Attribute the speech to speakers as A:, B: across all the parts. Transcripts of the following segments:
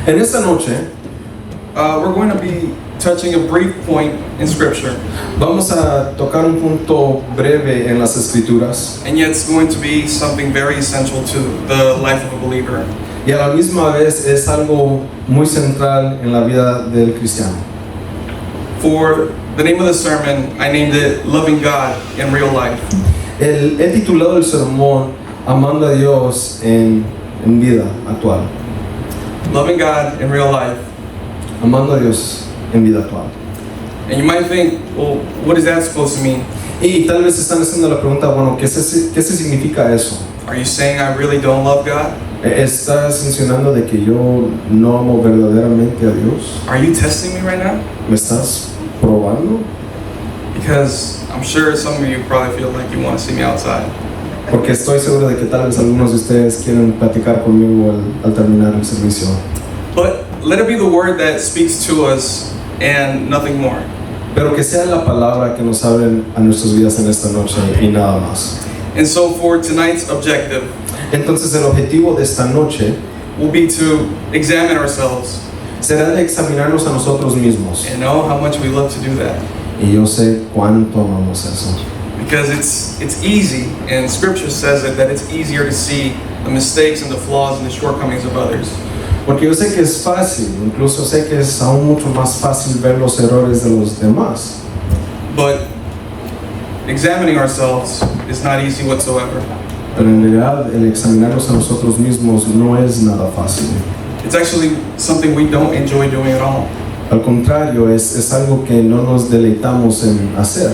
A: En esta noche
B: we're going to be touching a brief point in Scripture,
A: vamos a tocar un punto breve en las Escrituras
B: and yet it's going to be something very essential to the life of a believer.
A: y a la misma vez es algo muy central en la vida del cristiano.
B: For the name of the sermon, I named it Loving God in Real Life.
A: He titulado el sermón Amando a Dios en vida actual.
B: Loving God in Real Life.
A: Amando a Dios en vida actual.
B: And you might think, well, what is that supposed to mean?
A: Y tal vez están haciendo la pregunta, bueno, ¿qué se significa eso?
B: Are you saying I really don't love God?
A: ¿Estás insinuando de que yo no amo verdaderamente a Dios?
B: Are you testing me right now?
A: ¿Me estás probando?
B: Because I'm sure some of you probably feel like you want to see me outside.
A: Porque estoy seguro de que tal vez algunos de ustedes quieren platicar conmigo al terminar el servicio.
B: But let it be the word that speaks to us and nothing more.
A: Pero que sea la palabra que nos hable a nuestras vidas en esta noche y nada más.
B: And so for tonight's objective
A: Entonces el objetivo de esta noche
B: will be to examine ourselves
A: será de examinarnos a nosotros mismos.
B: and know how much we love to do that.
A: Y yo sé cuánto amamos eso.
B: Because it's easy, and Scripture says it, that it's easier to see the mistakes and the flaws and the shortcomings of others.
A: Porque yo sé que es fácil, incluso sé que es aún mucho más fácil ver los errores de los demás.
B: But examining ourselves is not easy whatsoever.
A: Pero en realidad el examinarnos a nosotros mismos no es nada fácil.
B: It's actually something we don't enjoy doing at all.
A: Al contrario, es algo que no nos deleitamos en hacer.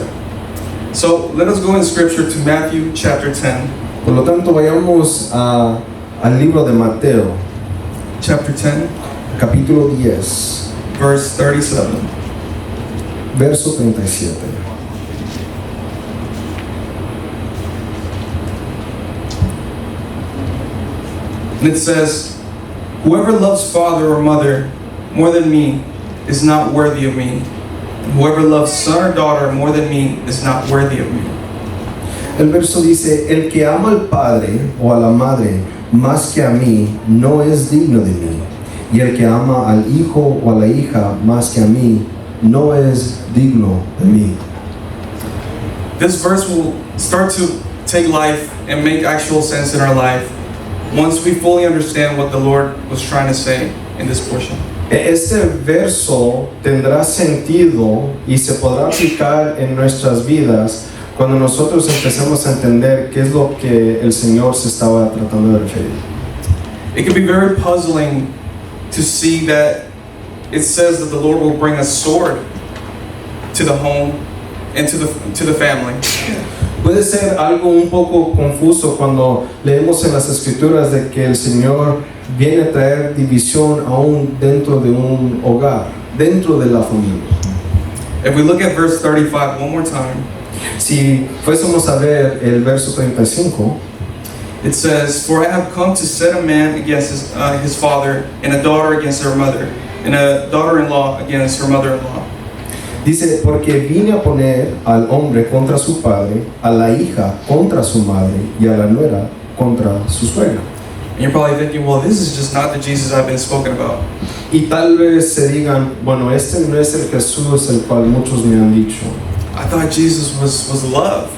B: So let us go in Scripture to Matthew chapter 10.
A: Por lo tanto, vayamos al libro de Mateo,
B: Chapter 10,
A: capítulo 10,
B: verse 37.
A: verso 37.
B: And it says, "Whoever loves father or mother more than me is not worthy of me. And whoever loves son or daughter more than me is not worthy of me."
A: El verso dice, el que ama al padre o a la madre más que a mí no es digno de mí. Y el que ama al hijo o a la hija más que a mí no es digno de mí.
B: This verse will start to take life and make actual sense in our life once we fully understand what the Lord was trying to say in this portion.
A: Este verso tendrá sentido y se podrá aplicar en nuestras vidas cuando nosotros empecemos a entender qué es lo que el Señor se estaba tratando de referir.
B: It can be very puzzling to see that it says that the Lord will bring a sword to the home and to the family.
A: Puede ser algo un poco confuso cuando leemos en las Escrituras de que el Señor viene a traer división aún dentro de un hogar, dentro de la familia.
B: If we look at verse 35 one more time,
A: Si fuésemos a ver el verso 35,
B: it says, "For I have come to set a man against his father, and a daughter against her mother, and a daughter-in-law against her mother-in-law."
A: dice, porque vine a poner al hombre contra su padre, a la hija contra su madre y a la nuera contra su suegra.
B: And you're probably thinking, well, this is just not the Jesus I've been spoken about.
A: Y tal vez se digan, bueno, este no es el Jesús el cual muchos me han dicho.
B: I thought Jesus was love.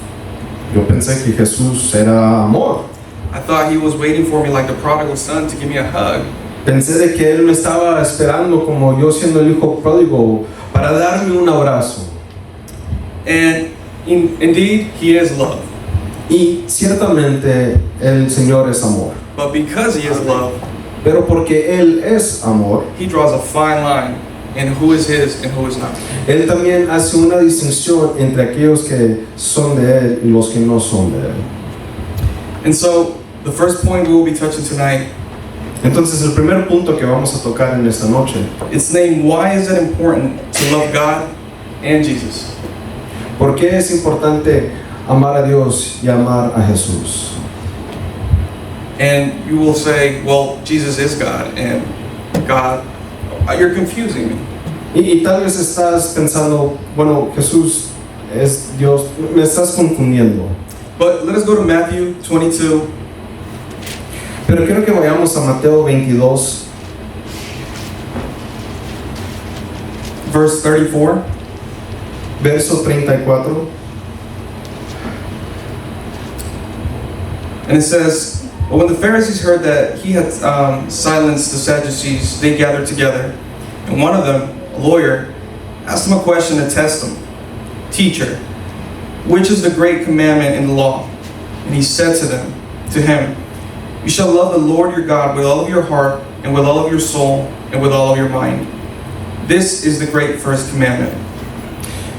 A: Yo pensé que Jesús era amor.
B: I thought he was waiting for me like the prodigal son to give me a hug.
A: Pensé de que él me estaba esperando como yo siendo el hijo pródigo para darme un abrazo.
B: And indeed, he is love.
A: Y ciertamente el Señor es amor.
B: But because he is love,
A: Pero porque Él es amor,
B: he draws a fine line in who is his and who is not.
A: Él también hace una distinción entre aquellos que son de Él y los que no son de Él.
B: And so, the first point we will be touching tonight,
A: Entonces el primer punto que vamos a tocar en esta noche,
B: it's named, "Why is it important to love God and Jesus?"
A: ¿por qué es importante amar a Dios y amar a Jesús?
B: And you will say, well, Jesus is God, and God, you're confusing me.
A: Y tal vez estás pensando, bueno, Jesús es Dios, me estás confundiendo.
B: But let us go to Matthew 22,
A: Pero quiero que vayamos a Mateo 22,
B: verse 34.
A: Verso 34.
B: And it says, but when the Pharisees heard that he had silenced the Sadducees, they gathered together. And one of them, a lawyer, asked him a question to test him. Teacher, which is the great commandment in the law? And he said to him, you shall love the Lord your God with all of your heart, and with all of your soul, and with all of your mind. This is the great first commandment.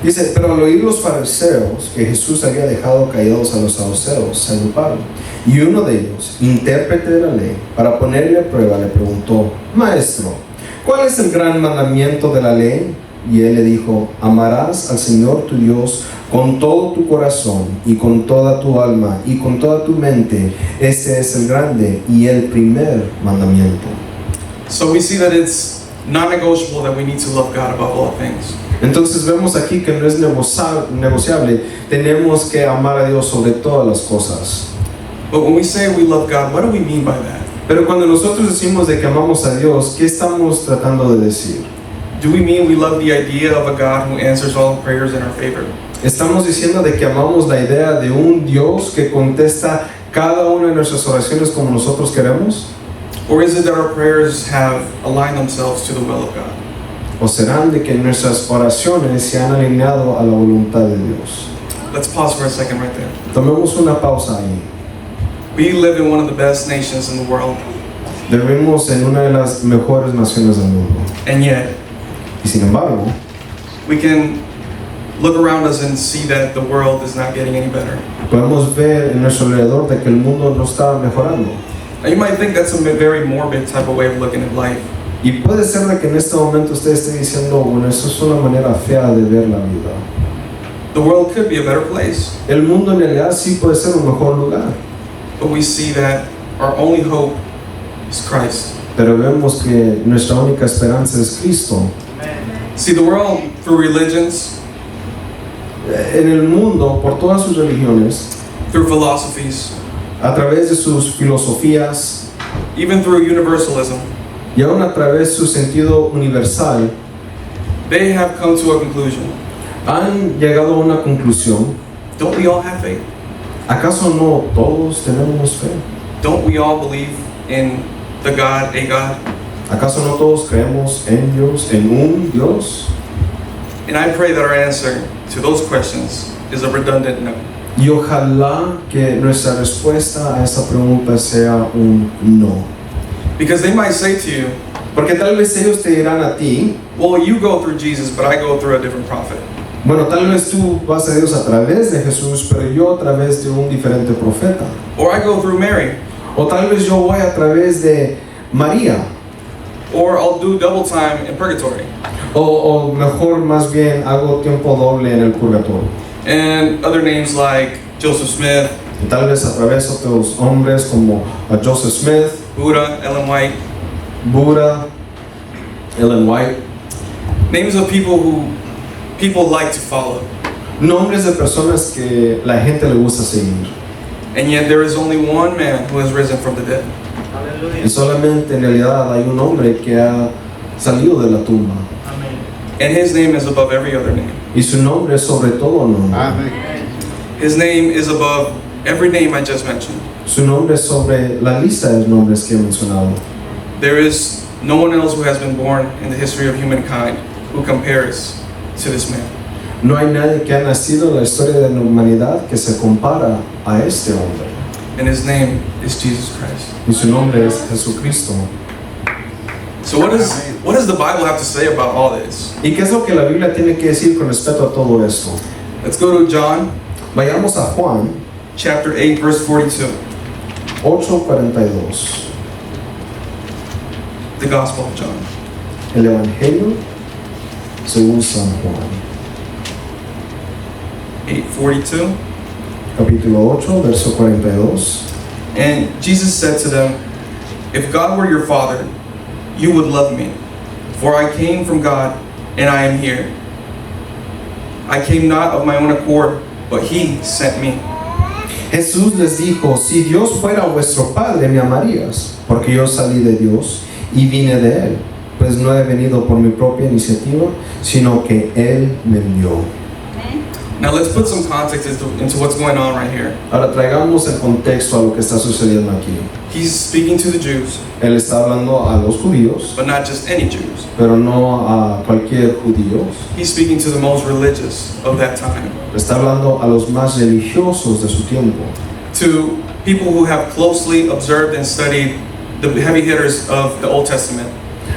A: Dice, pero al oír los fariseos que Jesús había dejado callados a los saduceos, se agruparon. Y uno de ellos, intérprete de la ley, para ponerle a prueba, le preguntó, Maestro, ¿cuál es el gran mandamiento de la ley? Y él le dijo, amarás al Señor tu Dios con todo tu corazón y con toda tu alma y con toda tu mente. Este es el grande y el primer mandamiento.
B: So we see that it's non-negotiable that we need to love God above all things.
A: Entonces vemos aquí que no es negociable, tenemos que amar a Dios sobre todas las cosas.
B: But when we say we love God, what do we mean by that?
A: Pero cuando nosotros decimos de que amamos a Dios, ¿qué estamos tratando de decir?
B: Do we mean we love the idea of a God who answers all prayers in our favor?
A: ¿Estamos diciendo de que amamos la idea de un Dios que contesta cada una de nuestras oraciones como nosotros queremos?
B: Or is it that our prayers have aligned themselves to the will of God?
A: ¿O serán de que nuestras oraciones se han alineado a la voluntad de Dios?
B: Let's pause for a second right there.
A: Tomemos una pausa ahí.
B: We live in one of the best nations in the world,
A: Vivimos en una de las mejores naciones del mundo.
B: and yet
A: Y sin embargo,
B: we can look around us and see that the world is not getting any better.
A: podemos ver en nuestro alrededor de que el mundo no está mejorando.
B: Now you might think that's a very morbid type of way of looking at life.
A: Y puede ser de que en este momento usted esté diciendo, bueno, eso es una manera fea de ver la vida.
B: The world could be a better place,
A: El mundo en realidad sí puede ser un mejor lugar,
B: but we see that our only hope is Christ.
A: pero vemos que nuestra única esperanza es Cristo.
B: See, the world, through religions,
A: En el mundo, por todas sus religiones,
B: through philosophies,
A: a través de sus filosofías
B: even through universalism,
A: y aún a través de su sentido universal,
B: they have come to a conclusion.
A: han llegado a una conclusión.
B: Don't we all have faith?
A: ¿Acaso no todos tenemos fe?
B: Don't we all believe in the God, a God?
A: ¿Acaso no todos creemos en Dios, en un Dios?
B: And I pray that our answer to those questions is a redundant no.
A: Y ojalá que nuestra respuesta a esa pregunta sea un no.
B: Because they might say to you,
A: Porque tal vez ellos te dirán a ti,
B: well, you go through Jesus, but I go through a different prophet.
A: bueno, tal vez tú vas a Dios a través de Jesús, pero yo a través de un diferente profeta.
B: Or I go through Mary.
A: O tal vez yo voy a través de María.
B: Or I'll do double time in purgatory.
A: O mejor, más bien, hago tiempo doble en el purgatorio.
B: And other names like Joseph Smith,
A: Y tal vez a través de otros hombres como a Joseph Smith,
B: Buddha, Ellen White.
A: Buddha, Ellen White.
B: Names of people who people like to follow.
A: Nombres de personas que la gente le gusta seguir.
B: And yet there is only one man who has risen from the dead.
A: Y solamente en realidad hay un hombre que ha salido de la tumba.
B: And his name is above every other name.
A: Y su nombre es sobre todo nombre.
B: His name is above every name I just mentioned.
A: Su nombre es sobre la lista de nombres que he mencionado.
B: There is no one else who has been born in the history of humankind who compares to this man.
A: No hay nadie que ha nacido en la historia de la humanidad que se compara a este hombre.
B: And his name is Jesus Christ.
A: Y su nombre es Jesucristo.
B: So what does the Bible have to say about all this?
A: ¿Y qué es lo que la Biblia tiene que decir con respecto a todo esto?
B: Let's go to John
A: Vayamos a Juan
B: chapter 8 verse 42.
A: 8:42.
B: The Gospel of John.
A: El Evangelio según San Juan.
B: 8:42.
A: Capítulo 8, verso 42.
B: And Jesus said to them, if God were your father, you would love me, for I came from God and I am here. I came not of my own accord, but he sent me.
A: Jesús les dijo, si Dios fuera vuestro Padre, me amarías, porque yo salí de Dios y vine de Él. pues no he venido por mi propia iniciativa, sino que Él me envió.
B: Now let's put some context into what's going on right here.
A: Ahora traigamos el contexto a lo que está sucediendo aquí.
B: He's speaking to the Jews,
A: Él está hablando a los judíos,
B: but not just any Jews.
A: pero no a cualquier judío.
B: He's speaking to the most religious of that time,
A: Está hablando a los más religiosos de su tiempo,
B: to people who have closely observed and studied the heavy hitters of the Old Testament.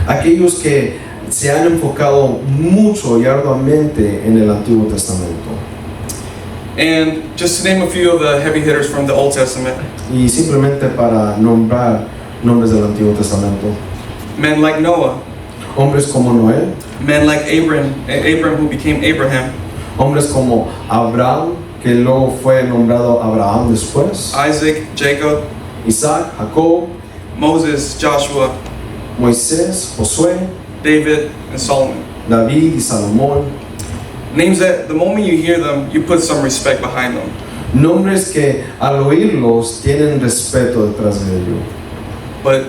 A: aquellos que se han enfocado mucho y arduamente en el Antiguo Testamento.
B: And just to name a few of the heavy hitters from the Old Testament,
A: Y simplemente para nombrar nombres del Antiguo Testamento,
B: men like Noah,
A: hombres como Noé,
B: men like Abram who became Abraham,
A: hombres como Abraham, que luego fue nombrado Abraham después,
B: Isaac, Jacob,
A: Isaac, Jacob,
B: Moses, Joshua,
A: Moisés, Josué,
B: David, and Solomon.
A: David y Salomón.
B: Names that the moment you hear them, you put some respect behind them.
A: Nombres que al oírlos tienen respeto detrás de ellos.
B: But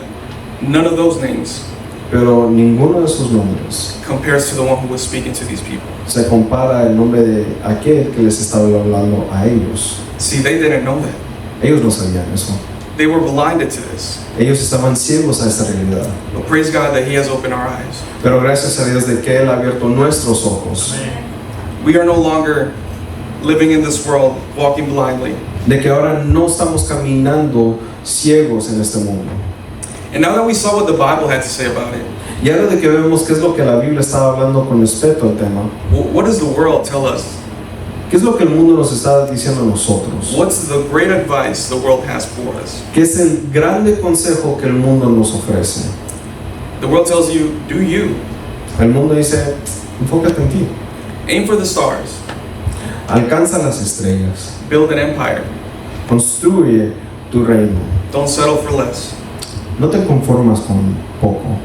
B: none of those names
A: Pero ninguno de esos nombres
B: compares to the one who was speaking to these people.
A: se compara al nombre de aquel que les estaba hablando a ellos.
B: See, they didn't know that.
A: Ellos no sabían eso.
B: They were blinded to this.
A: Ellos estaban ciegos a esta realidad.
B: But praise God that He has opened our eyes.
A: Pero gracias a Dios de que Él ha abierto nuestros ojos.
B: We are no longer living in this world walking blindly.
A: De que ahora no estamos caminando ciegos en este mundo.
B: And now that we saw what the Bible had to say about it,
A: Y ahora de que vemos qué es lo que la Biblia estaba hablando con respecto al tema,
B: what does the world tell us?
A: ¿qué es lo que el mundo nos está diciendo a nosotros?
B: What's the great advice the world has for us?
A: ¿Qué es el grande consejo que el mundo nos ofrece?
B: The world tells you, do you.
A: El mundo dice, enfócate en ti,
B: Aim for the stars.
A: alcanza las estrellas,
B: Build an empire.
A: construye tu reino,
B: Don't settle for less.
A: no te conformas con poco.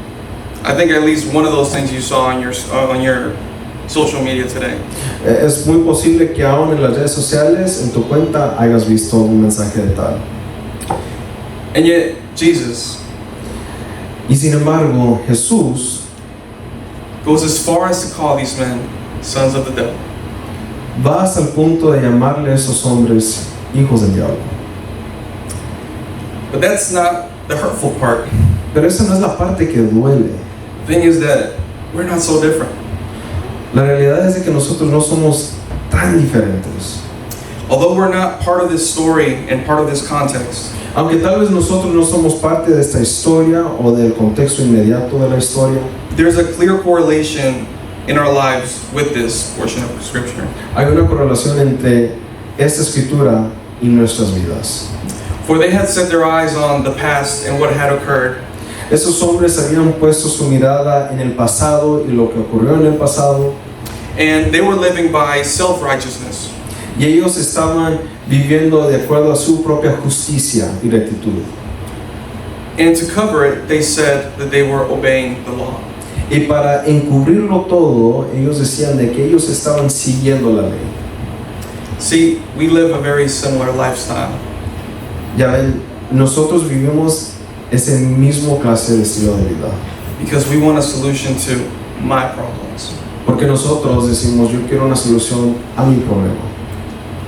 B: I think at least one of those things you saw on your social media today.
A: Es muy posible que aún en las redes sociales, en tu cuenta, hayas visto un mensaje de tal.
B: And yet, Jesus
A: Y sin embargo, Jesús
B: goes as far as to call these men sons of the devil.
A: va hasta el punto de llamarle a esos hombres hijos del diablo.
B: But that's not the hurtful part.
A: Pero esa no es la parte que duele.
B: The thing is that we're not so different.
A: La realidad es de que nosotros no somos tan diferentes.
B: Although we're not part of this story and part of this context,
A: Aunque tal vez nosotros no somos parte de esta historia o del contexto inmediato de la historia,
B: there's a clear correlation in our lives with this portion of Scripture.
A: hay una correlación entre esta escritura y nuestras vidas.
B: For they had set their eyes on the past and what had occurred,
A: Esos hombres habían puesto su mirada en el pasado y lo que ocurrió en el pasado,
B: and they were living by self-righteousness.
A: y ellos estaban viviendo de acuerdo a su propia justicia y rectitud.
B: And to cover it, they said that they were obeying the law.
A: Y para encubrirlo todo, ellos decían de que ellos estaban siguiendo la ley.
B: See, we live a very similar lifestyle.
A: Ya ven, nosotros vivimos ese mismo clase de estilo de vida.
B: Because we want a solution to my problems.
A: Porque nosotros decimos, yo quiero una solución a mi problema.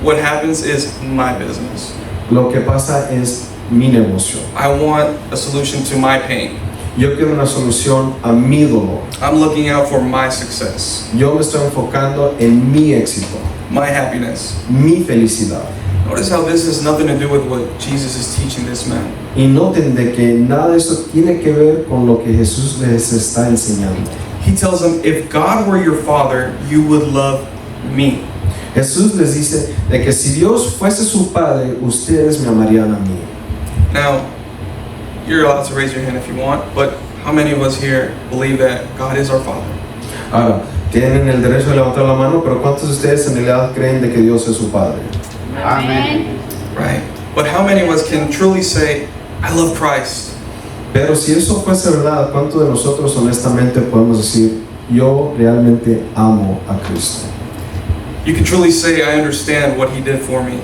B: What happens is my business.
A: Lo que pasa es mi negocio.
B: I want a solution to my pain.
A: Yo quiero una solución a mi dolor.
B: I'm looking out for my success,
A: Yo me estoy enfocando en mi éxito,
B: my happiness.
A: mi felicidad.
B: Notice how this has nothing to do with what Jesus is teaching this man.
A: Y noten de que nada de eso tiene que ver con lo que Jesús les está enseñando.
B: He tells them, if God were your father, you would love me.
A: Jesús les dice de que si Dios fuese su padre, ustedes me amarían a mí.
B: Now, you're allowed to raise your hand if you want, but how many of us here believe that God is our father?
A: Ahora, tienen el derecho de levantar la mano, pero ¿cuántos de ustedes en realidad creen de que Dios es su padre?
C: Amen.
B: Right. But how many of us can truly say, I love Christ?
A: Pero si eso fuese verdad, ¿cuántos de nosotros honestamente podemos decir, yo realmente amo a Cristo?
B: You can truly say, I understand what he did for me.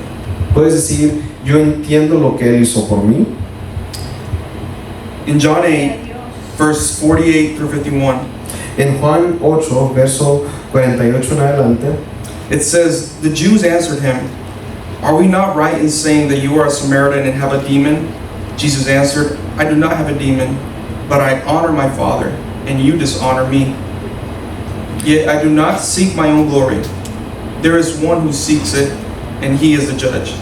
A: Puedes decir, yo entiendo lo que Él hizo por mí.
B: In John 8, verse 48 through 51.
A: En Juan 8, verso 48 en adelante,
B: It says, the Jews answered him, "Are we not right in saying that you are a Samaritan and have a demon?" Jesus answered, "I do not have a demon, but I honor my Father, and you dishonor me. Yet I do not seek my own glory. There is one who seeks it, and he is the judge."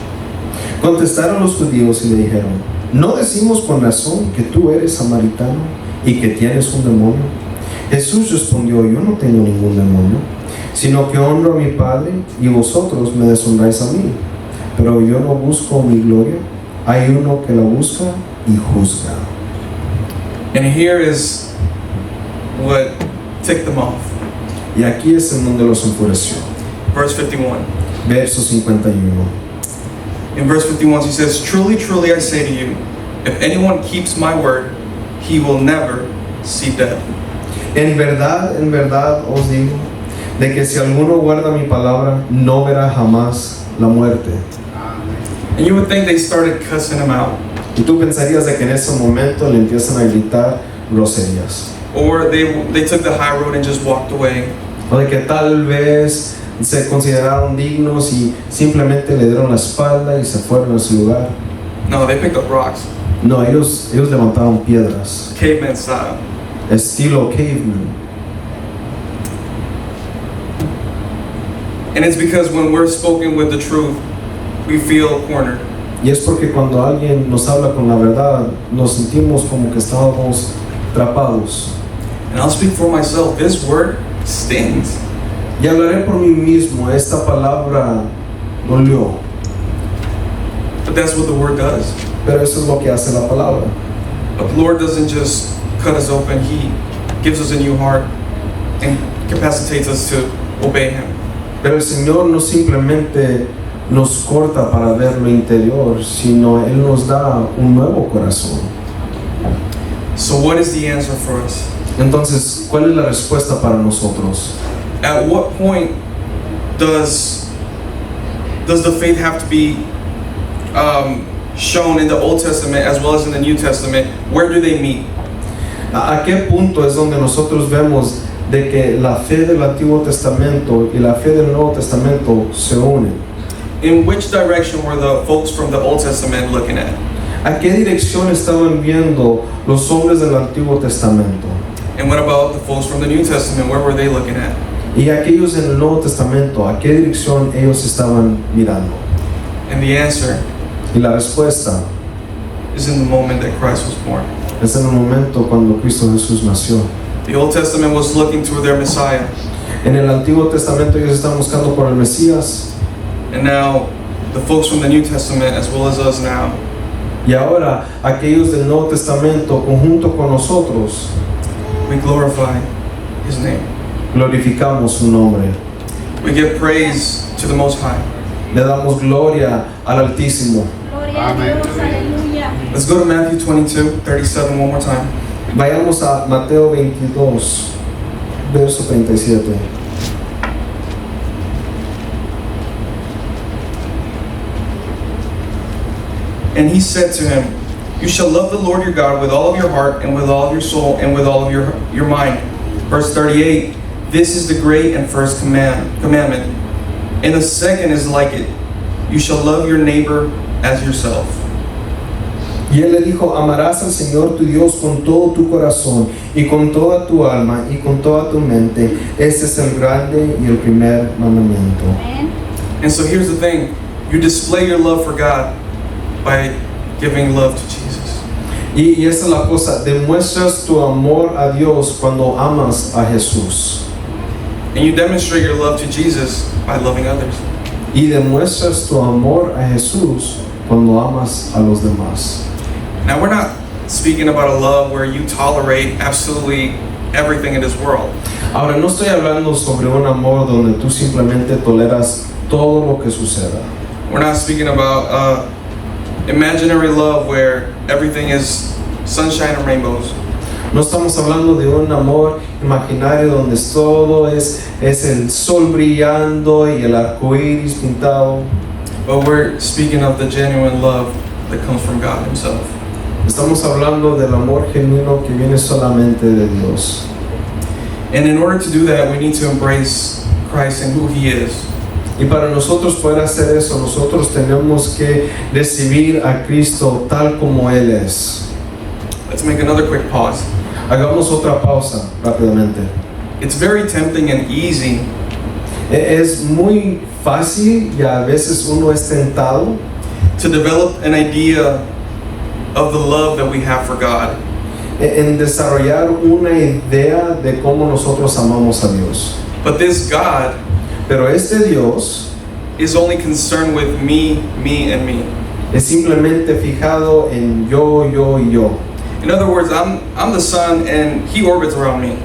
A: contestaron los judíos y le dijeron, ¿no decimos con razón que tú eres samaritano y que tienes un demonio? Jesús respondió, yo no tengo ningún demonio, sino que honro a mi Padre y vosotros me deshonráis a mí. Pero yo no busco mi gloria, hay uno que la busca y juzga.
B: And here is what ticked them off.
A: Y aquí es en donde los enfureció.
B: Verse 51.
A: Verso 51.
B: In verse 51, he says, "Truly, truly, I say to you, if anyone keeps my word, he will never see death."
A: En verdad os digo, de que si alguno guarda mi palabra, no verá jamás la muerte.
B: And you would think they started cussing him out.
A: Y tú pensarías de que en ese momento le empiezan a gritar groserías.
B: Or they took the high road and just walked away.
A: O de que tal vez se consideraron dignos y simplemente le dieron la espalda y se fueron a su lugar.
B: No, they picked up rocks,
A: No, ellos levantaron piedras,
B: caveman style.
A: estilo caveman.
B: And it's because when we're spoken with the truth, we feel cornered.
A: Y es porque cuando alguien nos habla con la verdad, nos sentimos como que estábamos atrapados.
B: And I'll speak for myself, this word stings.
A: Y hablaré por mí mismo, esta palabra dolió,
B: But that's what the word does.
A: pero eso es lo que hace la palabra.
B: But the Lord doesn't just cut us open, He gives us a new heart and capacitates us to obey Him.
A: Pero el Señor no simplemente nos corta para ver lo interior, sino Él nos da un nuevo corazón.
B: So what is the answer for us?
A: Entonces, ¿cuál es la respuesta para nosotros?
B: At what point does the faith have to be shown in the Old Testament as well as in the New Testament? Where do they meet?
A: ¿A qué punto es donde nosotros vemos de que la fe del Antiguo Testamento y la fe del Nuevo Testamento se unen?
B: In which direction were the folks from the Old Testament looking at?
A: ¿A qué dirección estaban viendo los hombres del Antiguo Testamento?
B: And what about the folks from the New Testament? Where were they looking at?
A: Y aquellos en el Nuevo Testamento, ¿a qué dirección ellos estaban mirando?
B: And the answer
A: Y la respuesta
B: is in the moment that Christ was born.
A: es en el momento cuando Cristo Jesús nació.
B: The Old Testament was looking to their Messiah,
A: En el Antiguo Testamento ellos están buscando por el Mesías,
B: and now the folks from the New Testament, as well as us now,
A: y ahora aquellos del Nuevo Testamento, conjunto con nosotros,
B: we glorify His name.
A: glorificamos su nombre.
B: We give praise to the Most High.
A: Le damos gloria al Altísimo.
C: Gloria a Dios, aleluya.
B: Let's go to Matthew 22:37 one more time.
A: Vayamos a Mateo 22, verso 37.
B: And He said to him, "You shall love the Lord your God with all of your heart and with all of your soul and with all of your mind." Verse 38, "This is the great and first commandment. And the second is like it. You shall love your neighbor as yourself."
A: Y él le dijo, amarás al Señor tu Dios con todo tu corazón y con toda tu alma y con toda tu mente. Este es el grande y el primer mandamiento.
C: Amén.
B: And so here's the thing. You display your love for God by giving love to Jesus.
A: Y esa es la cosa, demuestras tu amor a Dios cuando amas a Jesús.
B: And you demonstrate your love to Jesus by loving others.
A: Y demuestras tu amor a Jesús cuando amas a los demás.
B: Now, we're not speaking about a love where you tolerate absolutely everything in this world.
A: Ahora, no estoy hablando sobre un amor donde tú simplemente toleras todo lo que suceda.
B: We're not speaking about imaginary love where everything is sunshine and rainbows.
A: No estamos hablando de un amor imaginario donde todo es el sol brillando y el arco iris pintado.
B: But we're speaking of the genuine love that comes from God Himself.
A: Estamos hablando del amor genuino que viene solamente de Dios.
B: And in order to do that, we need to embrace Christ and who He is.
A: Y para nosotros poder hacer eso, nosotros tenemos que recibir a Cristo tal como Él es.
B: Let's make another quick pause.
A: Hagamos otra pausa rápidamente.
B: It's very tempting and easy
A: Es muy fácil y a veces uno es tentado
B: to develop an idea of the love that we have for God.
A: en desarrollar una idea de cómo nosotros amamos a Dios.
B: But this God
A: Pero este Dios
B: is only concerned with me, and me.
A: es simplemente fijado en yo y yo.
B: In other words, I'm the sun and He orbits around me.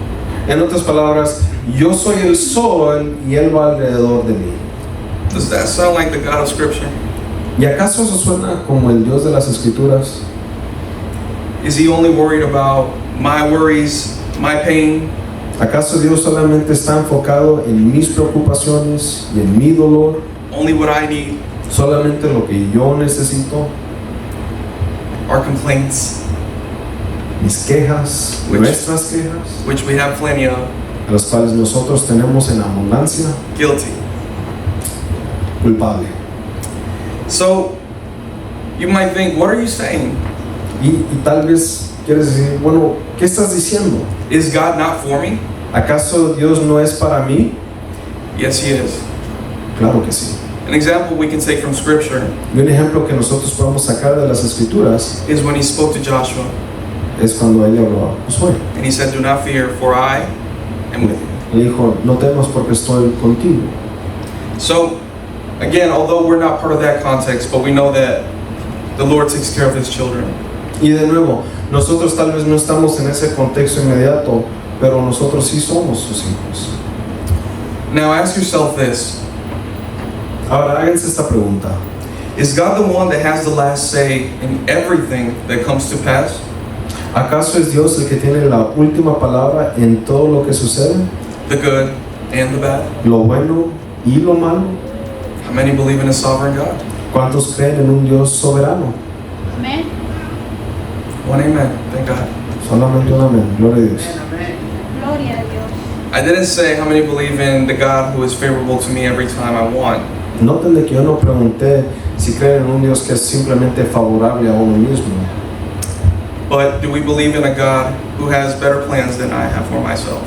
A: En otras palabras, yo soy el sol y Él va alrededor de mí.
B: Does that sound like the God of Scripture?
A: ¿Y acaso eso suena como el Dios de las Escrituras?
B: Is He only worried about my worries, my pain?
A: ¿Acaso Dios solamente está enfocado en mis preocupaciones y en mi dolor?
B: Only what I need?
A: ¿Solamente lo que yo necesito?
B: Our complaints,
A: Mis quejas, nuestras quejas,
B: which we have plenty of.
A: a las cuales nosotros tenemos en abundancia,
B: Guilty.
A: culpable.
B: So, you might think, what are you saying?
A: Y tal vez quieres decir, bueno, ¿qué estás diciendo?
B: Is God not for me?
A: ¿Acaso Dios no es para mí?
B: Yes, He is.
A: Claro que sí.
B: An example we can take from Scripture
A: Y un ejemplo que nosotros podemos sacar de las Escrituras
B: is when He spoke to Joshua
A: es cuando Él habló a Josué.
B: and He said, do not fear, for I am with you.
A: Le dijo, no temas porque estoy contigo.
B: So, again, although we're not part of that context, but we know that the Lord takes care of His children.
A: Y de nuevo, nosotros tal vez no estamos en ese contexto inmediato, pero nosotros sí somos sus hijos.
B: Now ask yourself this.
A: Ahora, háganse esta pregunta.
B: Is God the one that has the last say in everything that comes to pass?
A: ¿Acaso es Dios el que tiene la última palabra en todo lo que sucede?
B: The good and the bad?
A: Lo bueno y lo malo.
B: How many believe in a sovereign God?
A: ¿Cuántos creen en un Dios soberano?
C: Amén.
B: One amen. Thank God.
A: Solamente un amén. Gloria a Dios.
C: Gloria a Dios.
B: I didn't say how many believe in the God who is favorable to me every time I want.
A: Noten de que yo no pregunté si creen en un Dios que es simplemente favorable a uno mismo.
B: But do we believe in a God who has better plans than I have for myself?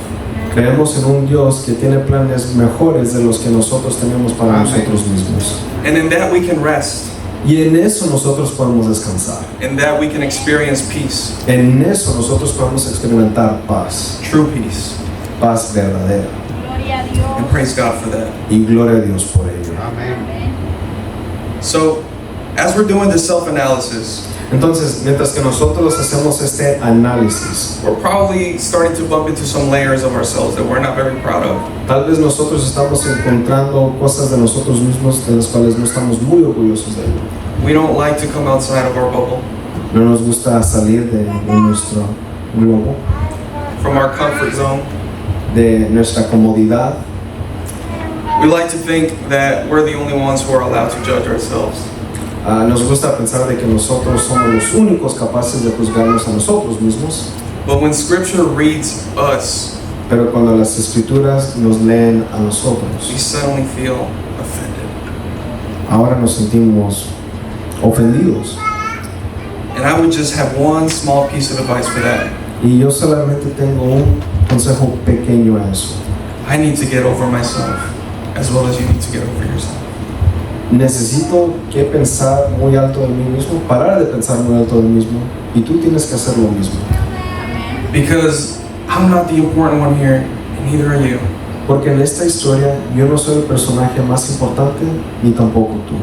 A: Creemos en un Dios que tiene planes mejores de los que nosotros tenemos para
B: Amén.
A: nosotros mismos.
B: And in that we can rest.
A: Y en eso nosotros podemos descansar.
B: In that we can experience peace.
A: En eso nosotros podemos experimentar paz.
B: True peace.
A: Paz verdadera.
C: Gloria a Dios.
B: And praise God for that.
A: Y gloria a Dios por ello.
C: Amén.
B: So, as we're doing this self-analysis,
A: Entonces, mientras que nosotros hacemos este análisis,
B: we're probably starting to bump into some layers of ourselves that we're not very proud of.
A: tal vez nosotros estamos encontrando cosas de nosotros mismos de las cuales no estamos muy orgullosos de ello.
B: We don't like to come outside of our bubble,
A: No nos gusta salir de nuestro globo,
B: from our comfort zone.
A: de nuestra comodidad.
B: We like to think that we're the only ones who are allowed to judge ourselves.
A: Nos gusta pensar de que nosotros somos los únicos capaces de juzgarnos a nosotros mismos.
B: But when Scripture reads us,
A: Pero cuando las escrituras nos leen a nosotros,
B: we suddenly feel offended.
A: ahora nos sentimos ofendidos.
B: And I would just have one small piece of advice for that.
A: Y yo solamente tengo un consejo pequeño a eso.
B: I need to get over myself as well as you need to get over yourself.
A: Necesito que pensar muy alto de mí mismo, parar de pensar muy alto de mí mismo, y tú tienes que hacer lo mismo.
B: Because I'm not the important one here, and neither are you.
A: Porque en esta historia yo no soy el personaje más importante, ni tampoco tú.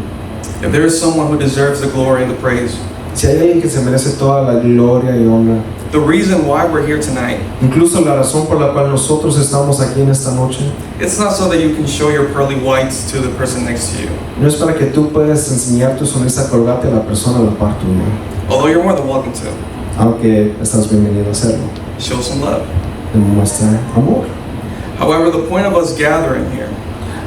B: If there is someone who deserves the glory and the praise,
A: Si hay alguien que se merece toda la gloria y honra,
B: the reason why we're here tonight,
A: incluso la razón por la cual nosotros estamos aquí en esta noche,
B: it's not so that you can show your pearly whites to the person next to you.
A: no es para que tú puedas enseñar tu sonrisa colgate a la persona a la par tuya,
B: Although you're more than welcome to.
A: aunque estás bienvenido a hacerlo.
B: Show some love.
A: Demuestra amor.
B: However, the point of us gathering here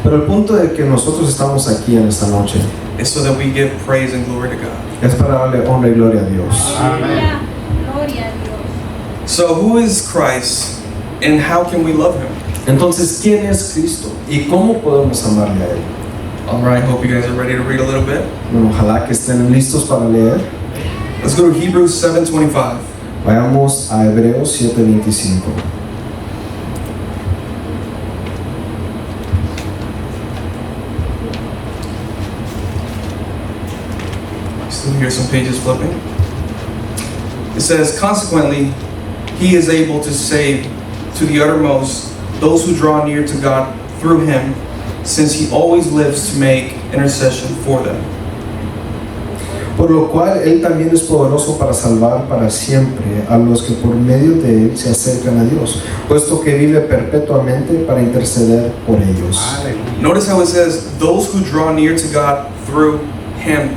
A: Pero el punto de que nosotros estamos aquí en esta noche
B: is so that we give praise and glory to God.
A: Es para darle honra y gloria a Dios.
C: Aleluya. Gloria a Dios.
B: So who is Christ and how can we love him?
A: Entonces, ¿quién es Cristo? ¿Y cómo podemos amarle a Él?
B: All right, hope you guys are ready to read a little bit.
A: Bueno, ojalá que estén listos para leer.
B: Let's go to Hebrews 7:25.
A: Vayamos a Hebreos 7:25.
B: Still hear some pages flipping. It says, consequently, he is able to save to the uttermost those who draw near to God through him, since he always lives to make intercession for them.
A: Por lo cual Él también es poderoso para salvar para siempre a los que por medio de Él se acercan a Dios, puesto que vive perpetuamente para interceder por ellos.
B: Notice how it says, those who draw near to God through him.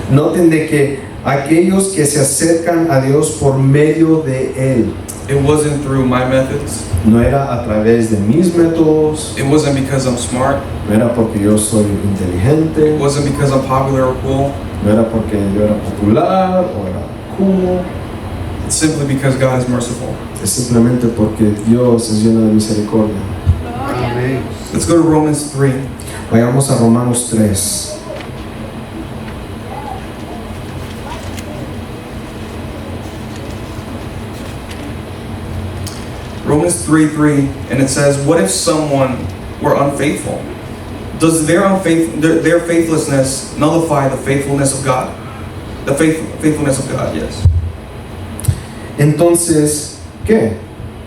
A: Noten de que aquellos que se acercan a Dios por medio de Él,
B: It wasn't through my methods.
A: no era a través de mis métodos,
B: It wasn't because I'm smart.
A: no era porque yo soy inteligente,
B: It wasn't because I'm popular or cool.
A: no era porque yo era popular o era cool,
B: It's simply because God is merciful.
A: es simplemente porque Dios es lleno de misericordia.
C: Gloria a Dios.
B: Let's go to Romans 3.
A: Vayamos a Romanos 3.
B: Romans 3:3, and it says, what if someone were unfaithful? Does their faithlessness nullify the faithfulness of God? The faithfulness of God, yes.
A: Entonces, ¿qué?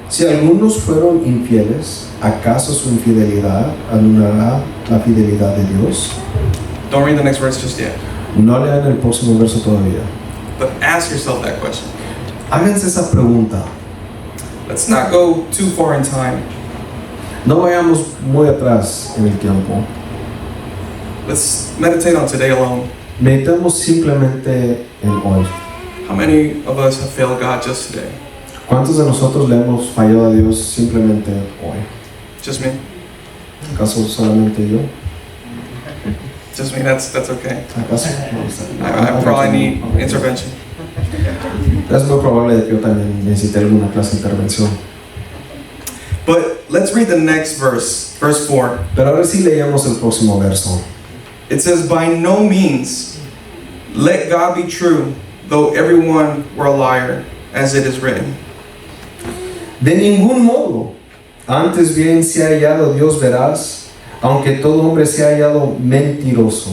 A: Si algunos fueron infieles, ¿acaso su infidelidad anulará la fidelidad de Dios?
B: Don't read the next verse just yet.
A: No lean el próximo verso todavía.
B: But ask yourself that question.
A: Háganse esa pregunta.
B: Let's not go too far in time.
A: No vayamos muy atrás en el tiempo.
B: Let's meditate on today alone.
A: Meditemos simplemente en hoy.
B: How many of us have failed God just today?
A: ¿Cuántos de nosotros le hemos fallado a Dios simplemente hoy?
B: Just me?
A: ¿Acaso solamente yo?
B: Just me, that's okay.
A: ¿Acaso? No, está bien.
B: I probably need intervention.
A: Es muy probable que yo también necesite alguna clase de intervención.
B: But let's read the next verse, verse 4.
A: Pero ahora sí leemos el próximo verso.
B: It says, by no means let God be true, though everyone were a liar, as it is written.
A: De ningún modo, antes bien se ha hallado Dios veraz, aunque todo hombre se ha hallado mentiroso.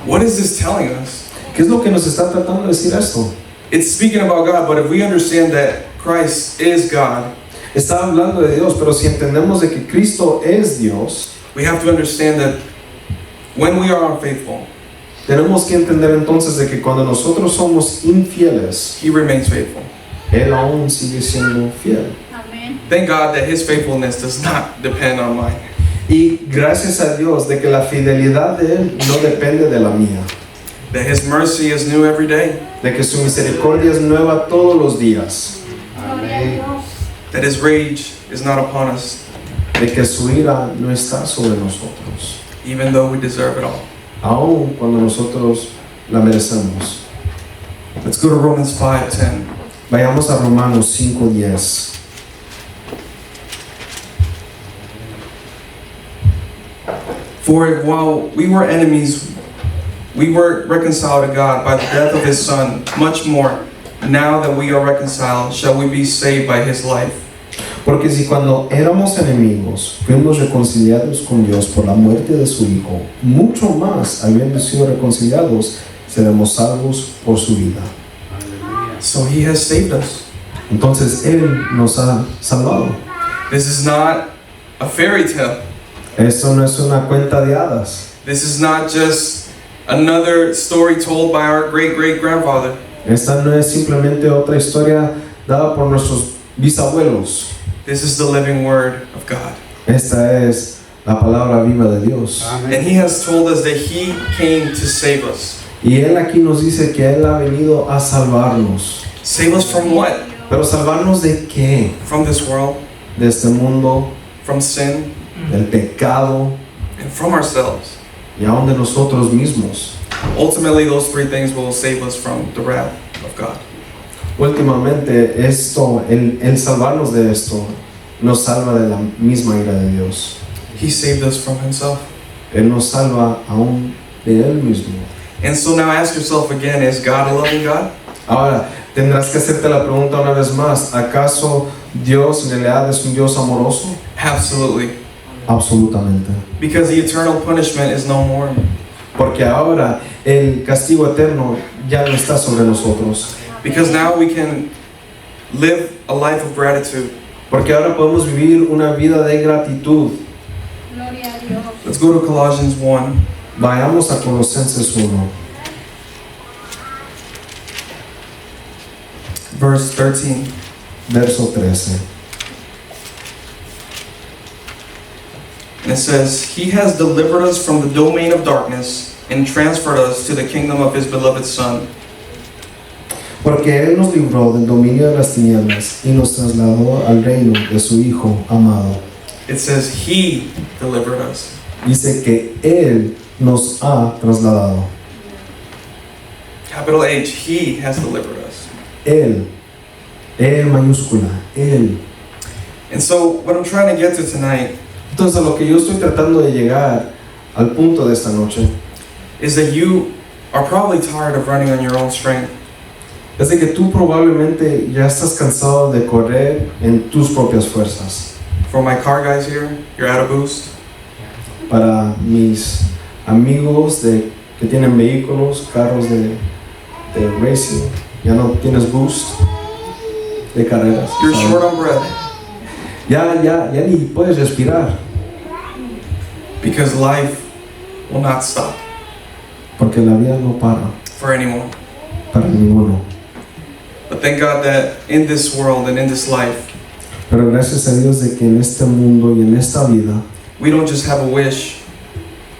B: What is this telling us?
A: ¿Qué es lo que nos está tratando de decir esto?
B: It's speaking about God, but if we understand that Christ is God,
A: Está hablando de Dios, pero si entendemos de que Cristo es Dios,
B: we have to understand that when we are unfaithful,
A: tenemos que entender entonces de que cuando nosotros somos infieles,
B: He remains faithful.
A: Él aún sigue siendo fiel.
C: Amén.
B: Thank God that His faithfulness does not depend on mine.
A: Y gracias a Dios de que la fidelidad de Él no depende de la mía,
B: That His mercy is new every day.
A: de que su misericordia es nueva todos los días,
C: Gloria a Dios.
B: That His rage is not upon us,
A: de que su ira no está sobre nosotros,
B: even though we deserve it all.
A: aun cuando nosotros la merecemos.
B: Let's go to Romans 5:10.
A: Vayamos a Romanos 5:10.
B: For while we were enemies, we were reconciled to God by the death of His Son. Much more, now that we are reconciled, shall we be saved by His life.
A: Porque si cuando éramos enemigos fuimos reconciliados con Dios por la muerte de su Hijo, mucho más, habiendo sido reconciliados, seremos salvos por su vida.
B: So He has saved us.
A: Entonces Él nos ha salvado.
B: This is not a fairy tale.
A: Esto no es una cuenta de hadas.
B: This is not just another story told by our great-great-grandfather.
A: Esta no es simplemente otra historia dada por nuestros bisabuelos.
B: This is the living word of God.
A: Esta es la palabra viva de Dios.
B: And He has told us that He came to save us.
A: Y Él aquí nos dice que Él ha venido a salvarnos.
B: Save us from what?
A: Pero ¿salvarnos de qué?
B: From this world,
A: De este mundo,
B: from sin,
A: del pecado
B: and from ourselves.
A: y aún de nosotros mismos.
B: Ultimately, those three things will save us from the wrath of God.
A: Últimamente, el salvarnos de esto, nos salva de la misma ira de Dios.
B: He saved us from himself.
A: Él nos salva aún de Él mismo.
B: And so now ask yourself again, is God a loving God?
A: Ahora, tendrás que hacerte la pregunta una vez más, ¿acaso Dios en realidad es un Dios amoroso?
B: Absolutely.
A: Absolutamente.
B: Because the eternal punishment is no more.
A: Porque ahora el castigo eterno ya no está sobre nosotros.
B: Because now we can live a life of gratitude.
A: Porque ahora podemos vivir una vida de gratitud.
C: Gloria a Dios.
B: Let's go to Colossians 1.
A: Vayamos a Colosenses 1,
B: Verse 13.
A: verso 13.
B: And it says, He has delivered us from the domain of darkness and transferred us to the kingdom of His beloved Son.
A: Porque Él nos libró del dominio de las tinieblas y nos trasladó al reino de su Hijo amado.
B: It says, He delivered us.
A: Dice que Él nos ha trasladado.
B: Capital H, He has delivered us.
A: Él, mayúscula, Él.
B: And so, what I'm trying to get to tonight
A: Entonces, a lo que yo estoy tratando de llegar al punto de esta noche
B: is that you are probably tired of running on your own strength.
A: es de que tú probablemente ya estás cansado de correr en tus propias fuerzas.
B: For my car guys here, you're at a boost.
A: Para mis amigos que tienen vehículos, carros de racing, ya no tienes boost de carreras.
B: You're
A: ¿sabes?
B: short on breath
A: Ya ni puedes respirar
B: because life will not stop
A: porque la vida no para
B: for anyone.
A: para ninguno.
B: But thank God that in this world and in this life,
A: Pero gracias a Dios de que en este mundo y en esta vida
B: we don't just have a wish,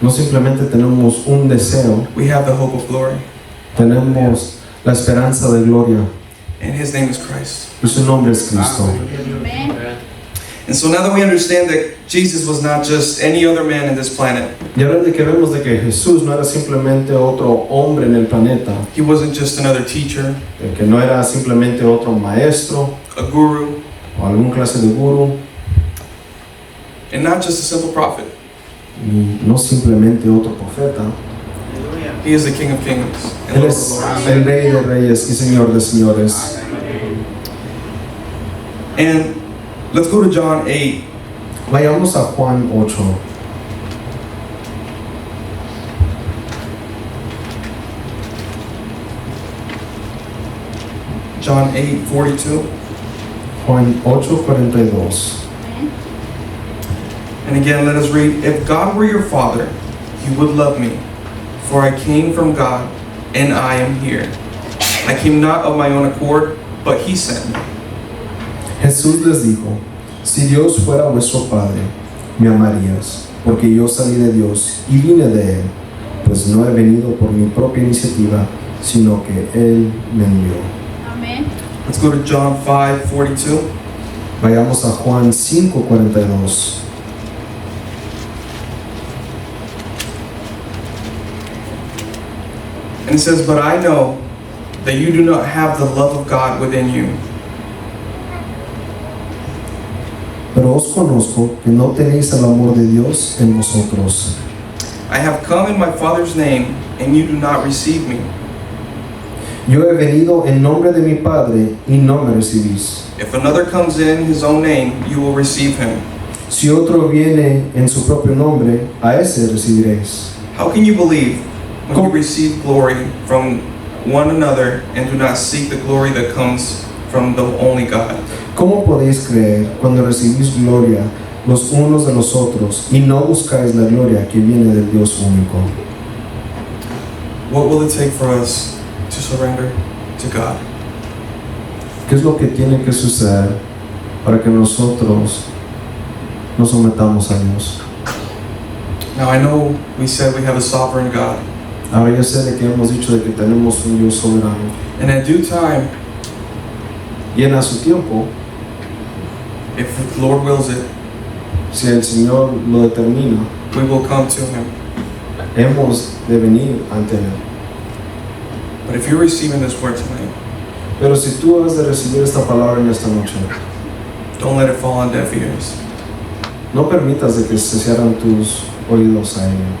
A: no simplemente tenemos un deseo,
B: we have the hope of glory.
A: tenemos la esperanza de gloria
B: And His name is Christ.
A: y su nombre es Cristo.
C: Amén.
B: And so now that we understand that Jesus was not just any other man in this planet,
A: Y ahora de que vemos de que Jesús no era simplemente otro hombre en el planeta,
B: He wasn't just another teacher,
A: de que no era simplemente otro maestro
B: a guru,
A: o algún clase de gurú,
B: and not just a simple prophet.
A: y no simplemente otro profeta.
B: He is the King of Kings and
A: Él
B: Lord of
A: es
B: Lords.
A: el Rey de Reyes y Señor de Señores.
B: And let's go to John 8.
A: Vayamos a Juan 8.
B: John 8:42.
A: Juan 8:42.
C: Amén.
B: And again, let us read. If God were your Father, you would love me, for I came from God, and I am here. I came not of my own accord, but He sent me.
A: Jesús les dijo, si Dios fuera vuestro Padre, me amarías, porque yo salí de Dios y vine de Él, pues no he venido por mi propia iniciativa, sino que Él me envió.
C: Amén.
B: Let's go to John 5:42.
A: Vayamos a Juan 5:42.
B: And it says, But I know that you do not have the love of God within you.
A: Pero os conozco que no tenéis el amor de Dios en vosotros.
B: I have come in my Father's name, and you do not receive me.
A: Yo he venido en nombre de mi Padre y no me recibís.
B: If another comes in his own name, you will receive him.
A: Si otro viene en su propio nombre, a ese recibiréis.
B: How can you believe when you receive glory from one another and do not seek the glory that comes from the only God?
A: ¿Cómo podéis creer cuando recibís gloria los unos de los otros y no buscáis la gloria que viene del Dios único?
B: What will it take for us to surrender to God?
A: ¿Qué es lo que tiene que suceder para que nosotros nos sometamos a Dios?
B: Now I know we said we have a sovereign God,
A: Ahora yo sé de que hemos dicho de que tenemos un Dios soberano
B: and at due time,
A: y en a su tiempo,
B: if the Lord wills it,
A: si el Señor lo determina,
B: we will come to Him.
A: hemos de venir ante Él.
B: But if you're receiving this word tonight,
A: Pero si tú has de recibir esta palabra en esta noche,
B: don't let it fall on deaf ears.
A: no permitas de que se cierren tus oídos a ella.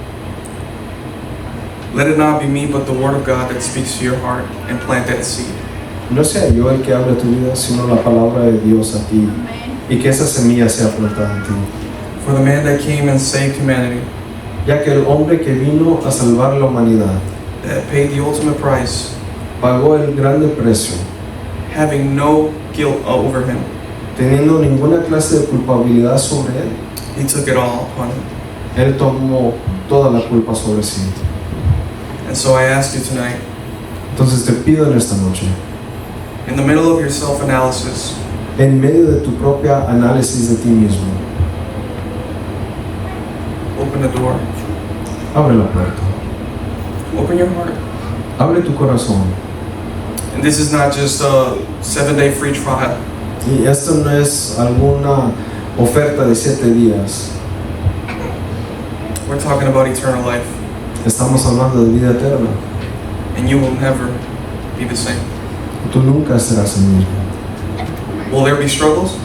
B: Let it not be me, but the word of God that speaks to your heart and plant that seed.
A: No sea yo el que hable a tu vida, sino la palabra de Dios a ti,
C: Amén.
A: y que esa semilla sea plantada en ti.
B: For the man that came and saved humanity,
A: Ya que el hombre que vino a salvar la humanidad
B: that paid the ultimate price,
A: pagó el grande precio,
B: having no guilt over him,
A: teniendo ninguna clase de culpabilidad sobre él,
B: he took it all upon him.
A: él tomó toda la culpa sobre sí.
B: And so I ask you tonight,
A: Entonces te pido en esta noche,
B: in the middle of your self-analysis,
A: en medio de tu propia análisis de ti mismo,
B: open the door,
A: abre la puerta,
B: open your heart.
A: abre tu corazón.
B: And this is not just a 7-day free trial.
A: Y esto no es alguna oferta de 7 días.
B: We're talking about eternal life,
A: Estamos hablando de vida eterna.
B: and you will never be the same.
A: Tú nunca serás el mismo.
B: Will there be struggles?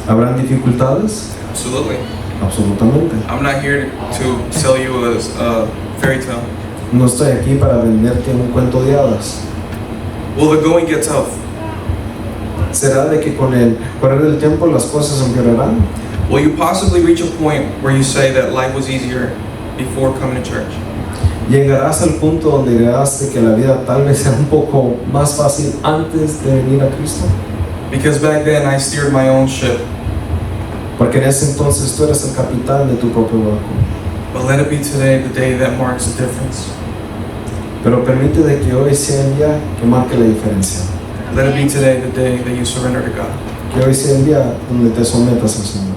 A: ¿Habrán dificultades?
B: Absolutely.
A: Absolutamente.
B: I'm not here to sell you a fairy tale.
A: No estoy aquí para venderte un cuento de hadas.
B: Will the going get tough?
A: ¿Será de que con el correr del tiempo las cosas empeorarán?
B: Will you possibly reach a point where you say that life was easier before coming to church?
A: ¿Llegarás al punto donde dirás de que la vida tal vez sea un poco más fácil antes de venir a Cristo?
B: Because back then I steered my own ship.
A: Porque en ese entonces tú eres el capitán de tu propio barco.
B: But let it be today the day that marks the difference.
A: Pero permite de que hoy sea el día que marque la diferencia.
B: Let it be today the day that you surrender to God.
A: Que hoy sea el día donde te sometas al Señor.